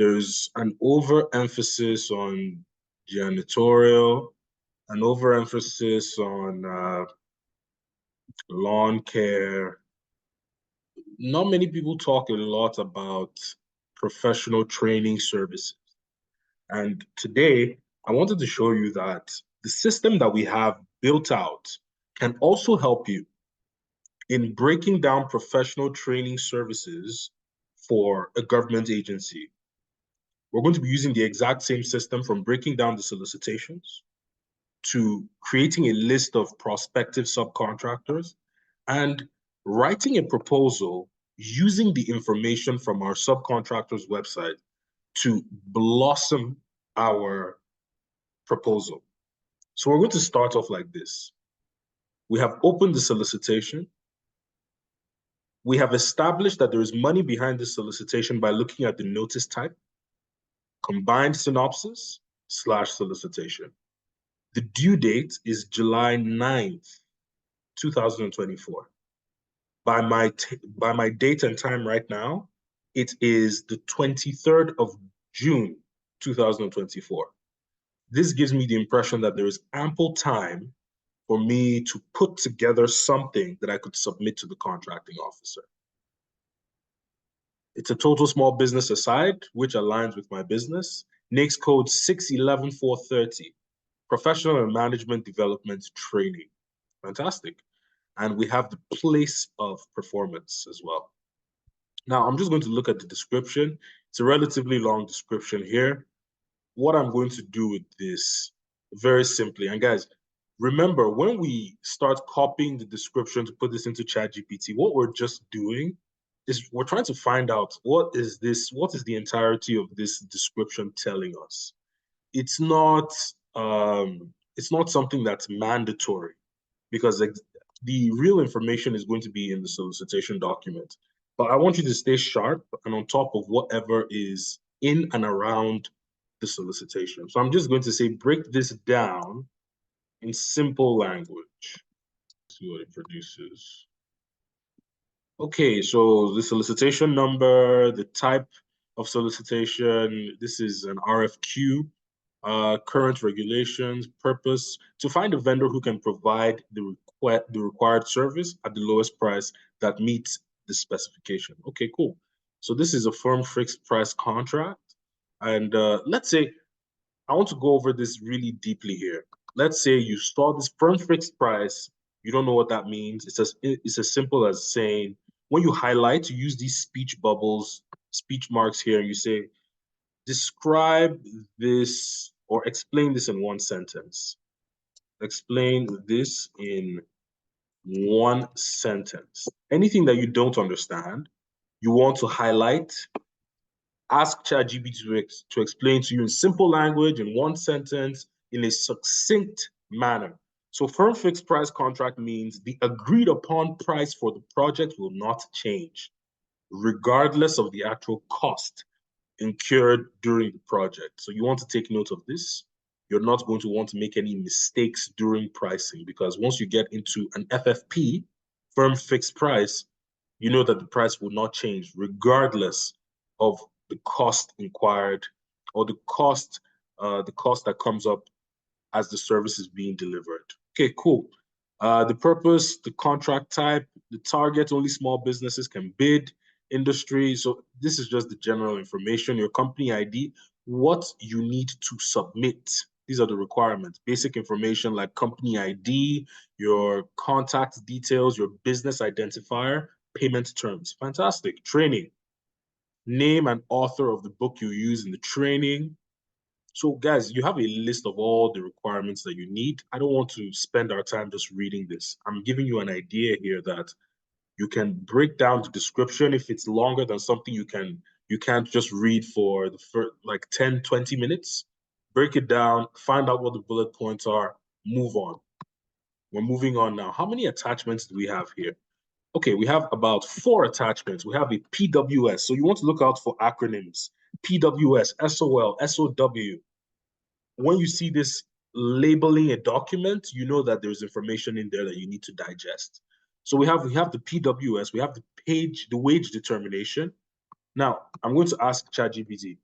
there's an overemphasis on janitorial, an overemphasis on lawn care. Not many people talk a lot about professional training services. And today, I wanted to show you that the system that we have built out can also help you in breaking down professional training services for a government agency. We're going to be using the exact same system from breaking down the solicitations to creating a list of prospective subcontractors and writing a proposal using the information from our subcontractor's website to blossom our proposal. So we're going to start off like this. We have opened the solicitation. We have established that there is money behind the solicitation by looking at the notice type, combined synopsis / solicitation. The due date is July 9th, 2024. By my date and time right now, it is the 23rd of June, 2024. This gives me the impression that there is ample time for me to put together something that I could submit to the contracting officer. It's a total small business aside, which aligns with my business. NAICS code 611430, professional and management development training. Fantastic. And we have the place of performance as well. Now, I'm just going to look at the description. It's a relatively long description here. What I'm going to do with this, very simply, and guys, remember, when we start copying the description to put this into Chatgpt, what we're just doing is we're trying to find out what is the entirety of this description telling us. It's not something that's mandatory, because the real information is going to be in the solicitation document. But I want you to stay sharp and on top of whatever is in and around the solicitation. So I'm just going to say, break this down in simple language. Let's see what it produces. Okay, so the solicitation number, the type of solicitation, this is an RFQ, current regulations, purpose, to find a vendor who can provide the required service at the lowest price that meets the specification. Okay, cool. So this is a firm fixed price contract. And let's say, I want to go over this really deeply here. Let's say you start this firm fixed price. You don't know what that means. It's as simple as saying, when you highlight, you use these speech bubbles, speech marks here, and you say, describe this or explain this in one sentence. Explain this in one sentence. Anything that you don't understand, you want to highlight, ask ChatGPT to explain to you in simple language, in one sentence, in a succinct manner. So firm fixed price contract means the agreed upon price for the project will not change, regardless of the actual cost incurred during the project. So you want to take note of this. You're not going to want to make any mistakes during pricing, because once you get into an FFP, firm fixed price, you know that the price will not change regardless of the cost inquired or the cost that comes up as the service is being delivered. Okay, cool. The purpose, the contract type, the target, only small businesses can bid, industry. So this is just the general information, your company ID, what you need to submit. These are the requirements, basic information like company ID, your contact details, your business identifier, payment terms. Fantastic. Training, name and author of the book you use in the training. So guys, you have a list of all the requirements that you need. I don't want to spend our time just reading this. I'm giving you an idea here that you can break down the description. If it's longer than something you can't just read for the first like 10, 20 minutes. Break it down, find out what the bullet points are, move on. We're moving on now. How many attachments do we have here? Okay, we have about 4 attachments. We have a PWS. So you want to look out for acronyms. PWS, SOL, SOW. When you see this labeling a document, you know that there's information in there that you need to digest. So we have the PWS, we have the wage determination. Now, I'm going to ask ChatGPT,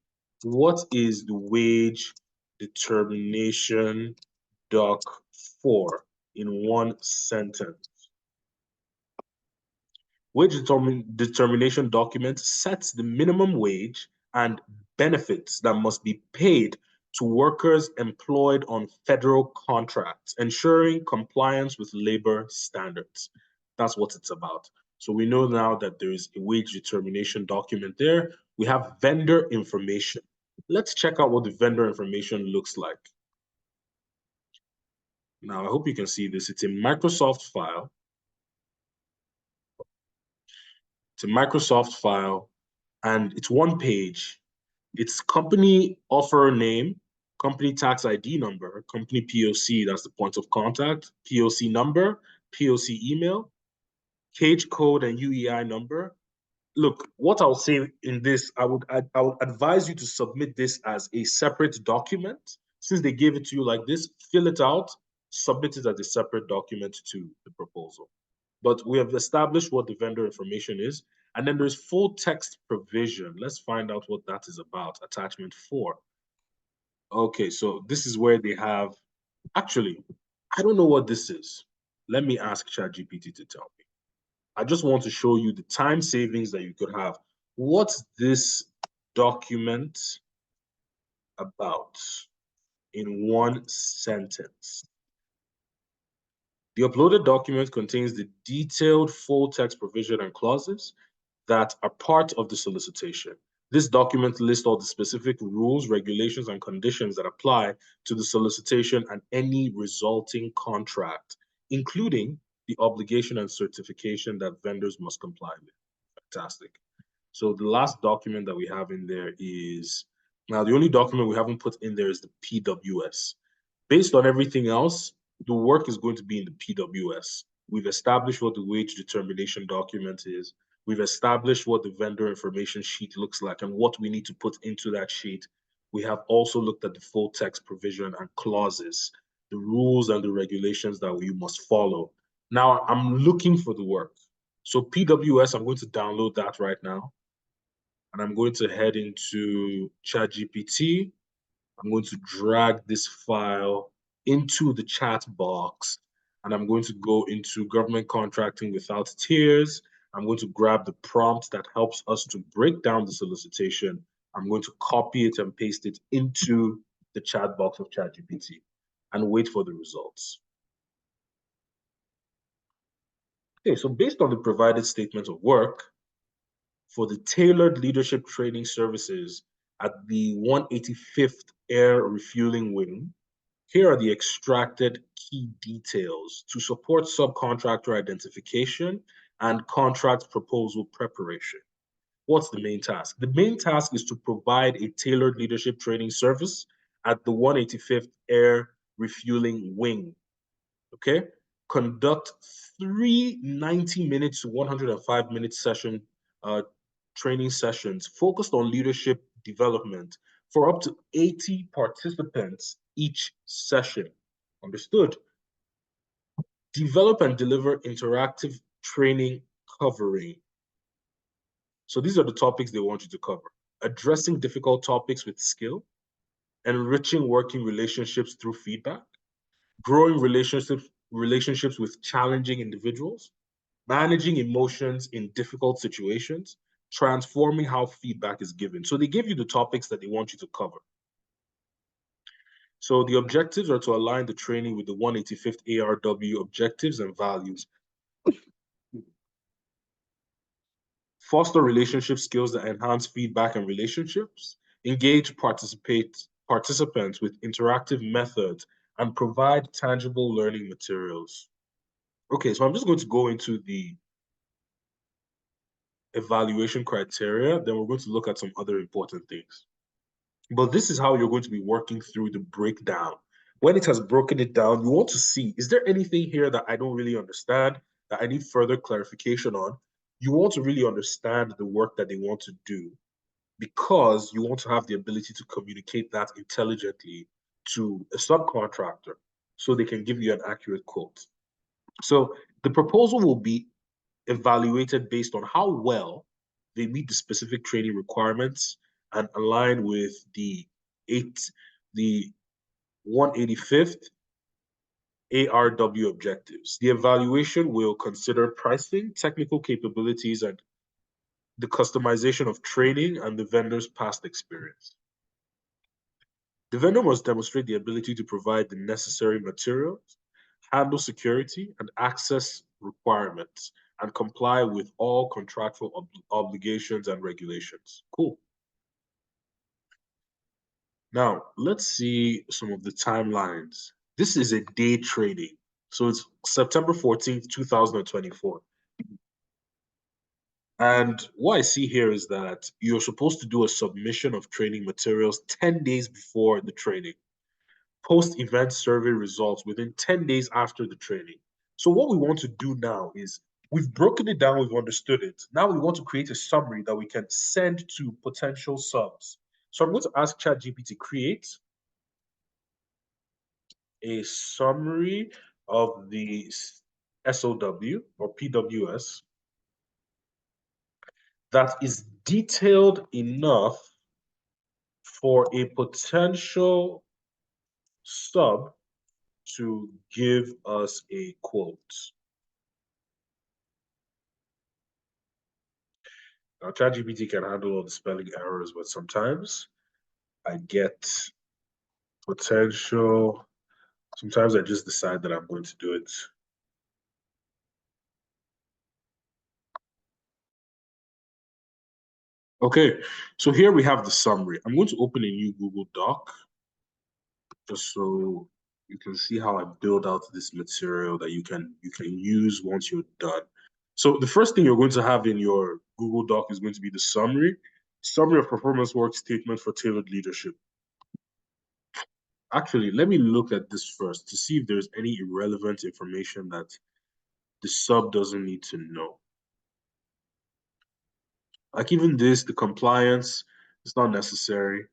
What is the wage determination doc for in one sentence? Wage determination document sets the minimum wage and benefits that must be paid to workers employed on federal contracts, ensuring compliance with labor standards. That's what it's about. So we know now that there is a wage determination document there. We have vendor information. Let's check out what the vendor information looks like. Now, I hope you can see this. It's a Microsoft file. It's a Microsoft file, and it's one page. It's company offer name, company tax ID number, company POC, that's the point of contact, POC number, POC email, cage code, and UEI number. Look, what I'll say in this, I would advise you to submit this as a separate document. Since they gave it to you like this, fill it out, submit it as a separate document to the proposal. But we have established what the vendor information is. And then there's full text provision. Let's find out what that is about. Attachment 4. Okay, so this is where they have, actually, I don't know what this is. Let me ask ChatGPT to tell me. I just want to show you the time savings that you could have. What's this document about in one sentence? The uploaded document contains the detailed full text provision and clauses that are part of the solicitation. This document lists all the specific rules, regulations, and conditions that apply to the solicitation and any resulting contract, including the obligation and certification that vendors must comply with. Fantastic. So the last document that we have in there is, now the only document we haven't put in there is the PWS. Based on everything else, the work is going to be in the PWS. We've established what the wage determination document is. We've established what the vendor information sheet looks like and what we need to put into that sheet. We have also looked at the full text provision and clauses, the rules and the regulations that we must follow. Now I'm looking for the work. So PWS, I'm going to download that right now. And I'm going to head into ChatGPT. I'm going to drag this file into the chat box, and I'm going to go into government contracting without tiers. I'm going to grab the prompt that helps us to break down the solicitation. I'm going to copy it and paste it into the chat box of ChatGPT and wait for the results. Okay, so based on the provided statement of work, for the tailored leadership training services at the 185th Air Refueling Wing, here are the extracted key details to support subcontractor identification and contract proposal preparation. What's the main task? The main task is to provide a tailored leadership training service at the 185th Air Refueling Wing. Okay? Conduct 3 90-minute to 105-minute session training sessions focused on leadership development for up to 80 participants each session. Understood? Develop and deliver interactive training covering. So these are the topics they want you to cover. Addressing difficult topics with skill, enriching working relationships through feedback, growing relationships with challenging individuals, managing emotions in difficult situations, transforming how feedback is given. So they give you the topics that they want you to cover. So the objectives are to align the training with the 185th ARW objectives and values. Foster relationship skills that enhance feedback and relationships, engage participants with interactive methods, and provide tangible learning materials. Okay, so I'm just going to go into the evaluation criteria, then we're going to look at some other important things. But this is how you're going to be working through the breakdown. When it has broken it down, you want to see, is there anything here that I don't really understand, that I need further clarification on? You want to really understand the work that they want to do because you want to have the ability to communicate that intelligently to a subcontractor so they can give you an accurate quote. So the proposal will be evaluated based on how well they meet the specific training requirements and align with the 185th ARW objectives. The evaluation will consider pricing, technical capabilities, and the customization of training and the vendor's past experience. The vendor must demonstrate the ability to provide the necessary materials, handle security and access requirements, and comply with all contractual obligations and regulations. Cool. Now, let's see some of the timelines. This is a day training. So it's September 14th, 2024. And what I see here is that you're supposed to do a submission of training materials 10 days before the training, post-event survey results within 10 days after the training. So what we want to do now is we've broken it down, we've understood it. Now we want to create a summary that we can send to potential subs. So I'm going to ask ChatGPT to create a summary of the SOW or PWS that is detailed enough for a potential sub to give us a quote. Now, ChatGPT can handle all the spelling errors, but sometimes I get potential. Sometimes I just decide that I'm going to do it. Okay, so here we have the summary. I'm going to open a new Google Doc just so you can see how I build out this material that you can use once you're done. So the first thing you're going to have in your Google Doc is going to be the summary of performance work statement for tailored leadership. Actually, let me look at this first to see if there's any irrelevant information that the sub doesn't need to know. Like even this, the compliance, it's not necessary.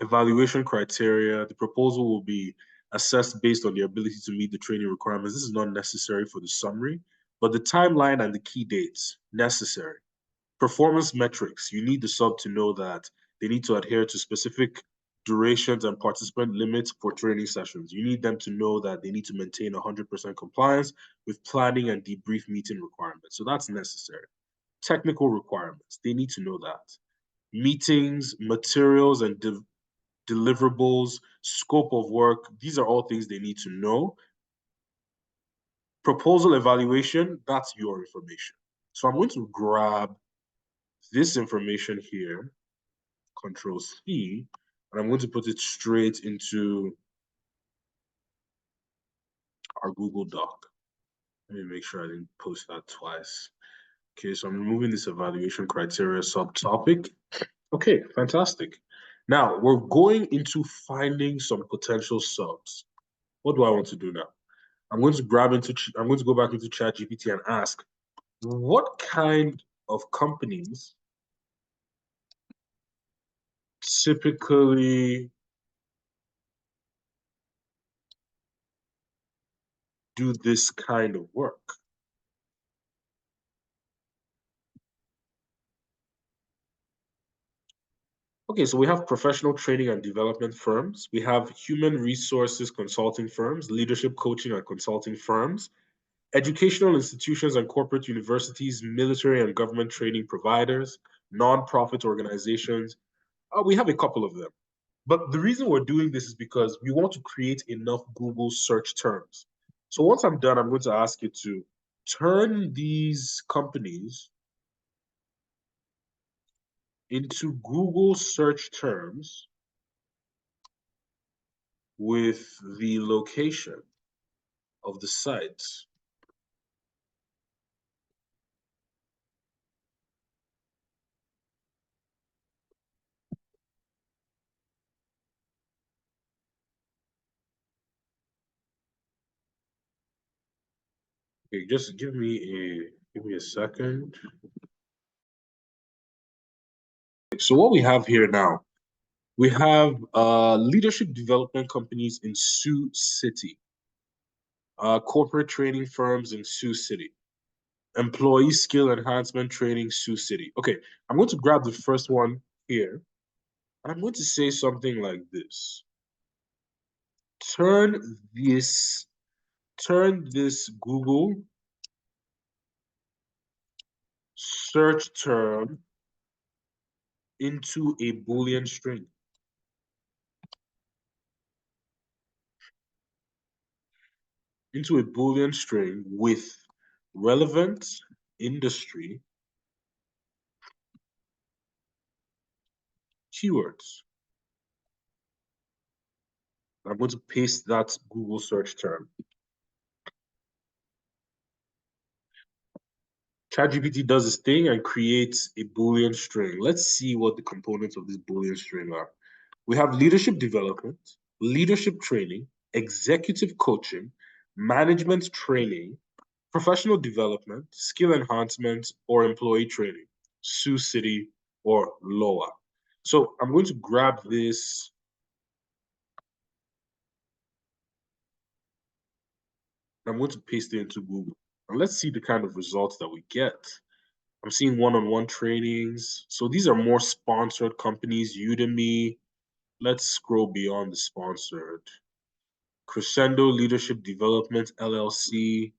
Evaluation criteria, the proposal will be assessed based on the ability to meet the training requirements. This is not necessary for the summary, but the timeline and the key dates, necessary. Performance metrics, you need the sub to know that they need to adhere to specific durations and participant limits for training sessions. You need them to know that they need to maintain 100% compliance with planning and debrief meeting requirements. So that's necessary. Technical requirements, they need to know that. Meetings, materials, and deliverables, scope of work, these are all things they need to know. Proposal evaluation, that's your information. So I'm going to grab this information here, Control C, and I'm going to put it straight into our Google Doc. Let me make sure I didn't post that twice. Okay, so I'm removing this evaluation criteria subtopic. Okay, fantastic. Now we're going into finding some potential subs. What do I want to do now? I'm going to go back into ChatGPT and ask, what kind of companies typically do this kind of work? Okay, so we have professional training and development firms. We have human resources consulting firms, leadership coaching and consulting firms, educational institutions and corporate universities, military and government training providers, nonprofit organizations. We have a couple of them. But the reason we're doing this is because we want to create enough Google search terms. So once I'm done, I'm going to ask you to turn these companies into Google search terms with the location of the sites. Okay, just give me a second. So what we have here now, we have leadership development companies in Sioux City, corporate training firms in Sioux City, employee skill enhancement training, Sioux City. Okay, I'm going to grab the first one here. I'm going to say something like this. Turn this, turn this Google search term into a Boolean string. Into a Boolean string with relevant industry keywords. I'm going to paste that Google search term. Chatgpt does this thing and creates a Boolean string. Let's see what the components of this Boolean string are. We have leadership development, leadership training, executive coaching, management training, professional development, skill enhancement, or employee training, Sioux City or lower. So I'm going to grab this. I'm going to paste it into Google. And let's see the kind of results that we get. I'm seeing one-on-one trainings. So these are more sponsored companies, Udemy. Let's scroll beyond the sponsored. Crescendo Leadership Development, LLC.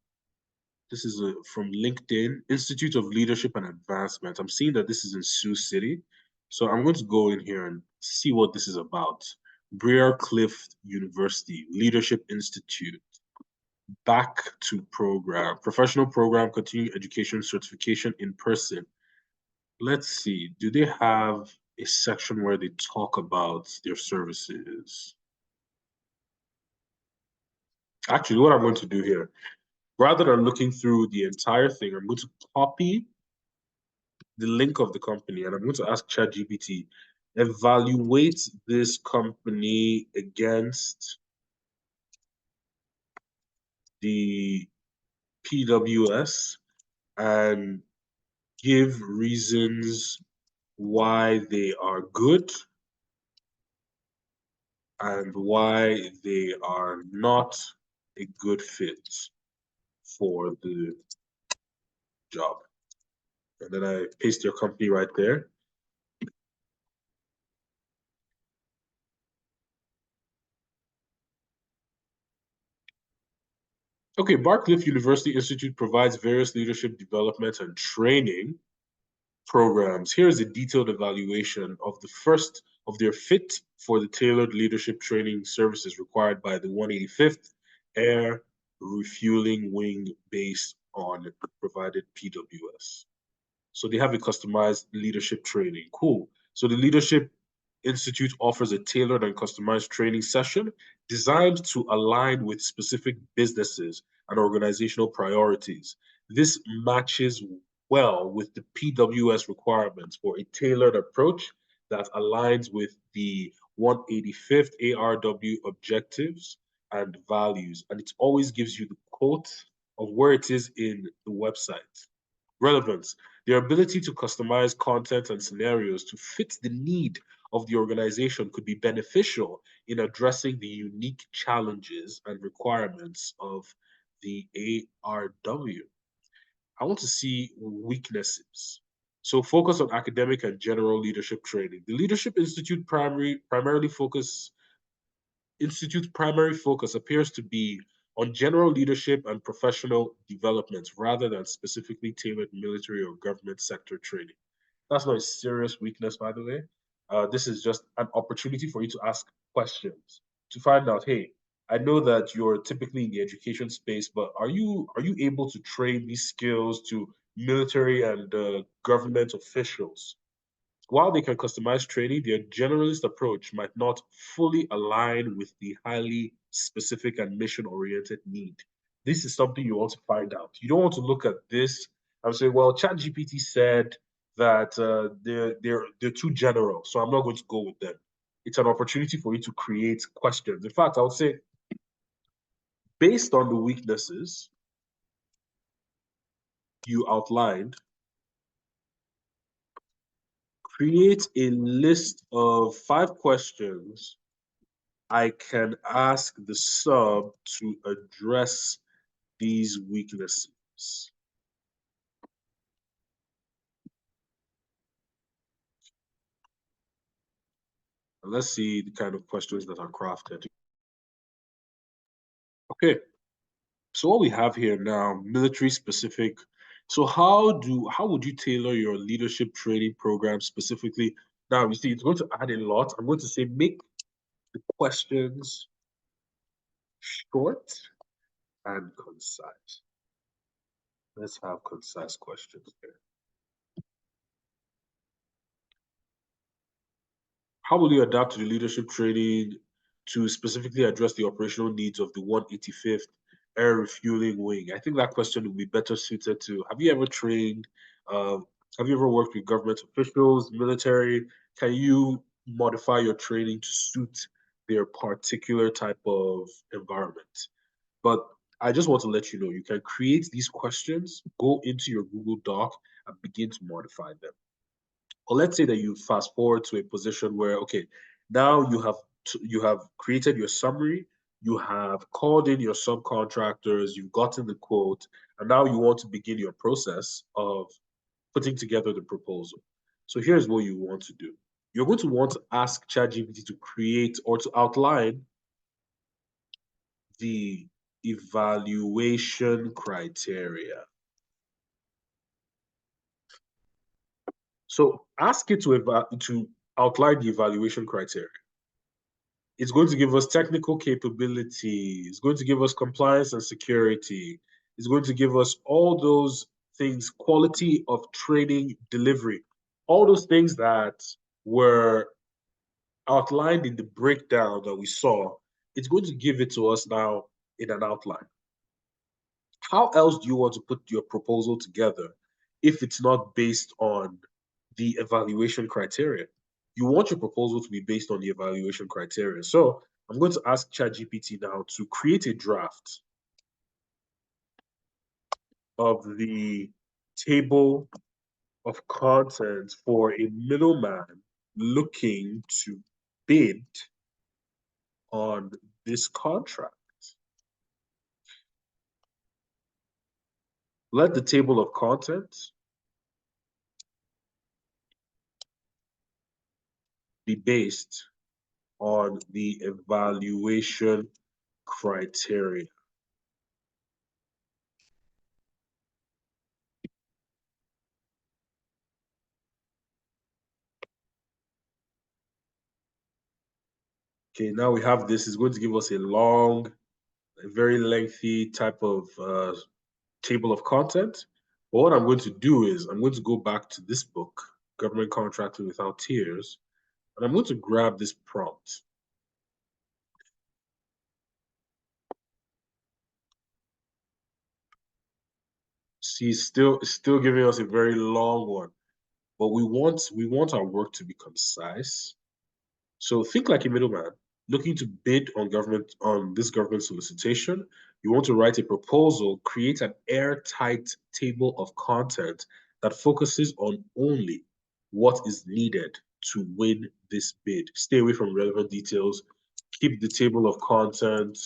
This is from LinkedIn, Institute of Leadership and Advancement. I'm seeing that this is in Sioux City. So I'm going to go in here and see what this is about. Briar Cliff University, Leadership Institute. Back to program, professional program, continuing education certification in person. Let's see, do they have a section where they talk about their services? Actually, what I'm going to do here, rather than looking through the entire thing, I'm going to copy the link of the company and I'm going to ask ChatGPT, evaluate this company against the PWS and give reasons why they are good and why they are not a good fit for the job. And then I paste your company right there. Okay, Barcliffe University Institute provides various leadership development and training programs. Here is a detailed evaluation of the first of their fit for the tailored leadership training services required by the 185th Air Refueling Wing based on provided PWS. So they have a customized leadership training. Cool. So the Leadership Institute offers a tailored and customized training session designed to align with specific businesses and organizational priorities. This matches well with the PWS requirements for a tailored approach that aligns with the 185th ARW objectives and values. And it always gives you the quote of where it is in the website. Relevance. Their ability to customize content and scenarios to fit the need of the organization could be beneficial in addressing the unique challenges and requirements of the ARW. I want to see weaknesses. So focus on academic and general leadership training. The Leadership Institute's primary focus appears to be on general leadership and professional development rather than specifically tailored military or government sector training. That's not a serious weakness, by the way. This is just an opportunity for you to ask questions to find out, hey, I know that you're typically in the education space, but are you able to train these skills to military and government officials? While they can customize training, their generalist approach might not fully align with the highly specific and mission-oriented need. This is something you want to find out. You don't want to look at this and say, well, ChatGPT said that they're too general, so I'm not going to go with them. It's an opportunity for you to create questions. In fact, I would say, based on the weaknesses you outlined, create a list of 5 questions I can ask the sub to address these weaknesses. And let's see the kind of questions that are crafted. Okay, so what we have here now, military specific. So how would you tailor your leadership training program specifically? Now you see it's going to add a lot. I'm going to say make the questions short and concise. Let's have concise questions here. How will you adapt to the leadership training to specifically address the operational needs of the 185th Air Refueling Wing? I think that question would be better suited to, have you ever trained, have you ever worked with government officials, military? Can you modify your training to suit their particular type of environment? But I just want to let you know, you can create these questions, go into your Google Doc and begin to modify them. Or let's say that you fast forward to a position where, okay, now you have created your summary, you have called in your subcontractors, you've gotten the quote, and now you want to begin your process of putting together the proposal. So here's what you want to do. You're going to want to ask ChatGPT to create or to outline the evaluation criteria. So ask it to outline the evaluation criteria. It's going to give us technical capability. It's going to give us compliance and security. It's going to give us all those things, quality of training delivery, all those things that were outlined in the breakdown that we saw. It's going to give it to us now in an outline. How else do you want to put your proposal together if it's not based on the evaluation criteria? You want your proposal to be based on the evaluation criteria. So I'm going to ask ChatGPT now to create a draft of the table of contents for a middleman looking to bid on this contract. Let the table of contents be based on the evaluation criteria. Okay, now we have this. It's going to give us a long, a very lengthy type of table of content. But what I'm going to do is I'm going to go back to this book, Government Contracting Without Tears, and I'm going to grab this prompt. See, still giving us a very long one, but we want our work to be concise. So think like a middleman looking to bid on this government solicitation. You want to write a proposal, create an airtight table of content that focuses on only what is needed to win this bid. Stay away from relevant details. Keep the table of content.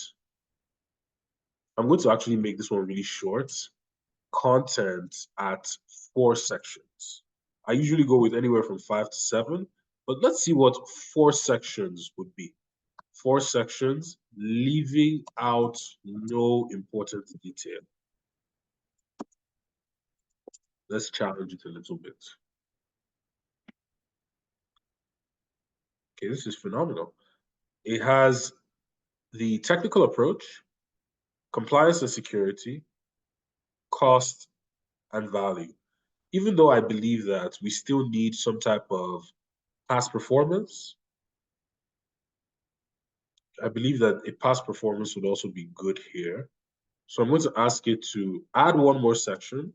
I'm going to actually make this one really short. Content at 4 sections. I usually go with anywhere from 5 to 7, but let's see what 4 sections would be. 4 sections, leaving out no important detail. Let's challenge it a little bit. Okay, this is phenomenal. It has the technical approach, compliance and security, cost, and value. Even though I believe that we still need some type of past performance, I believe that a past performance would also be good here. So I'm going to ask it to add one more section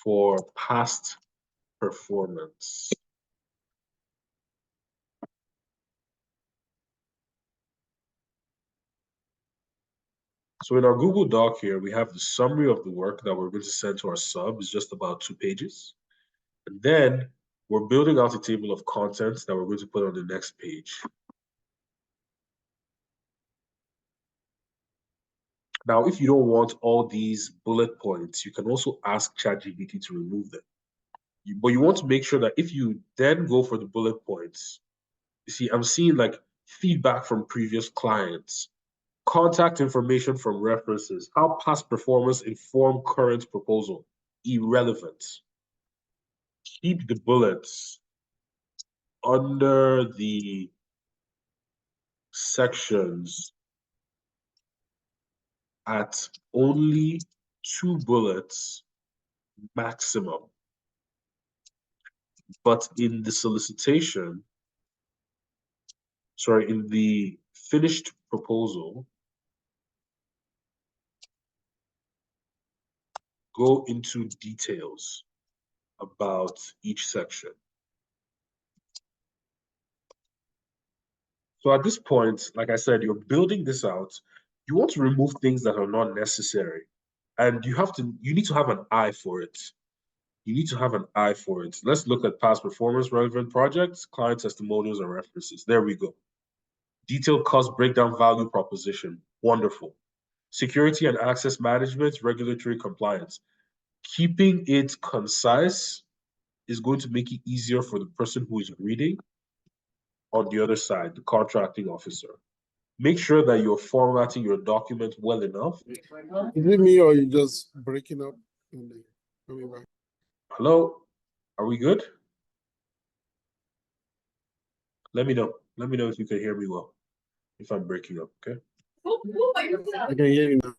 for past performance. So in our Google Doc here, we have the summary of the work that we're going to send to our sub. It's just about 2 pages. And then we're building out a table of contents that we're going to put on the next page. Now, if you don't want all these bullet points, you can also ask ChatGPT to remove them. But you want to make sure that if you then go for the bullet points, you see, I'm seeing like feedback from previous clients, contact information from references, how past performance inform current proposal, irrelevant. Keep the bullets under the sections at only 2 bullets maximum. But in the solicitation, sorry, in the finished proposal, go into details about each section. So at this point, like I said, you're building this out. You want to remove things that are not necessary. And you need to have an eye for it. You need to have an eye for it. Let's look at past performance relevant projects, client testimonials, and references. There we go. Detailed cost breakdown value proposition. Wonderful. Security and access management, regulatory compliance. Keeping it concise is going to make it easier for the person who is reading on the other side, the contracting officer. Make sure that you're formatting your document well enough. Is it me or you just breaking up and then coming back? Hello? Are we good? Let me know. Let me know if you can hear me well, if I'm breaking up, okay? I can hear you now.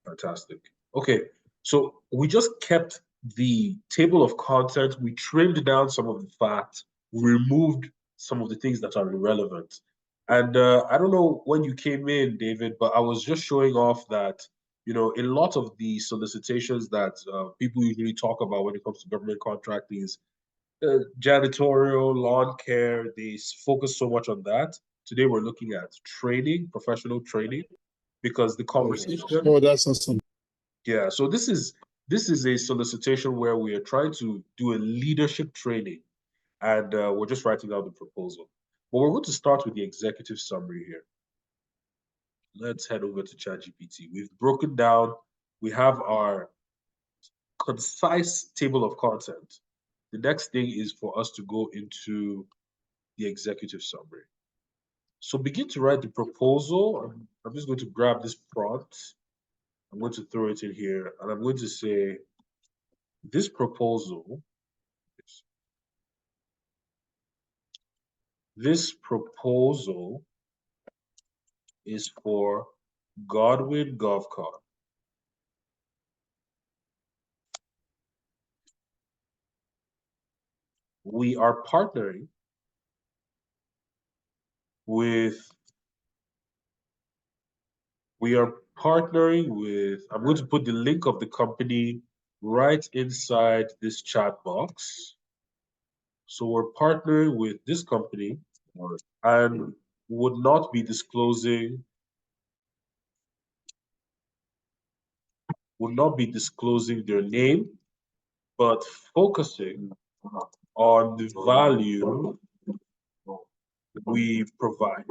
Fantastic. Okay, so we just kept the table of contents. We trimmed down some of the fat, removed some of the things that are irrelevant. And I don't know when you came in, David, but I was just showing off that, you know, a lot of the solicitations that people usually talk about when it comes to government contracting is janitorial, lawn care. They focus so much on that. Today we're looking at training, professional training, because the conversation. Oh, that's awesome. Yeah, so this is a solicitation where we are trying to do a leadership training, and we're just writing out the proposal. But we're going to start with the executive summary here. Let's head over to Chatgpt. We've broken down, we have our concise table of content. The next thing is for us to go into the executive summary. So begin to write the proposal. I'm just going to grab this prompt. I'm going to throw it in here, and I'm going to say, this proposal is for Godwin GovCon. We are partnering with, I'm going to put the link of the company right inside this chat box. So we're partnering with this company and would not be disclosing their name, but focusing on the value we provide.